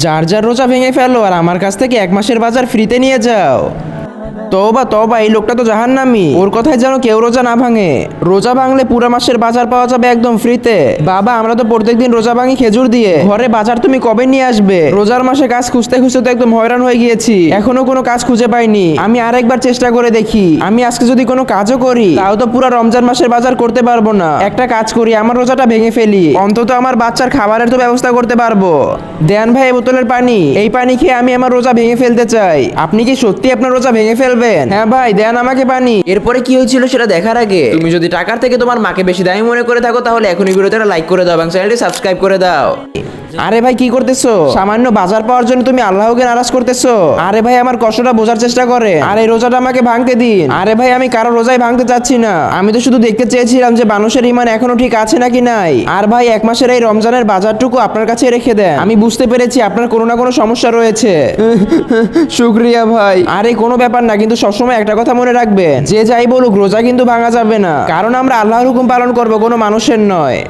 যার যার রোজা ভেঙে ফেলো আর আমার কাছ থেকে 1 মাসের বাজার ফ্রিতে নিয়ে যাও। তওবা তওবা, এই লোকটা তো জাহান্নামী। ওর কথায় যেন কেউ রোজা না ভাঙে। রোজা ভাঙলে পুরো মাসের বাজার পাওয়া যাবে একদম ফ্রিতে। বাবা, আমরা তো প্রত্যেকদিন রোজা ভাঙি খেজুর দিয়ে। ঘরে বাজার তুমি কবে নিয়ে আসবে? রোজার মাসে কাজ খুঁজতে খুঁজতে তো একদম হয়রান হয়ে গিয়েছি, এখনো কোনো কাজ খুঁজে পাইনি। আমি আরেকবার চেষ্টা করে দেখি। আমি আজকে যদি কোনো কাজও করি তাও তো পুরো রমজান মাসের বাজার করতে পারবো না। একটা কাজ করি, আমার রোজাটা ভেঙে ফেলি, অন্তত আমার বাচ্চার খাবারের তো ব্যবস্থা করতে পারবো। দেন ভাই এই বোতলের পানি, এই পানি খেয়ে আমি আমার রোজা ভেঙে ফেলতে চাই। আপনি কি সত্যি আপনার রোজা ভেঙে ফেলবেন? হ্যাঁ ভাই, দেন আমাকে পানি। এরপরে কি হয়েছিল সেটা দেখার আগে তুমি যদি টাকার থেকে তোমার মাকে বেশি দামি মনে করে থাকো তাহলে এখনই ভিডিওতে লাইক করে দাও এবং চ্যানেলটি সাবস্ক্রাইব করে দাও। আরে ভাই কি করতেছো? সামান্য বাজার পাওয়ার জন্য তুমি আল্লাহকে নারাজ করতেছো? আরে ভাই আমার কষ্টটা বোঝার চেষ্টা করে। আর এই রোজাটা আমাকে ভাঙতে দিন। আরে ভাই আমি কারো রোজাই ভাঙতে চাচ্ছি না। আমি তো শুধু দেখতে চেয়েছিলাম যে মানুষের ইমান এখনো ঠিক আছে নাকি নাই। আর ভাই 1 মাসের এই রমজানের বাজারটুকু আপনার কাছে রেখে দেন। আমি বুঝতে পেরেছি আপনার কোনো না কোনো সমস্যা রয়েছে। শুক্রিয়া ভাই। আরে কোনো ব্যাপার না, কিন্তু সবসময় একটা কথা মনে রাখবেন, যে যাই বলুক রোজা কিন্তু ভাঙা যাবে না, কারণ আমরা আল্লাহর হুকুম পালন করবো, কোনো মানুষের নয়।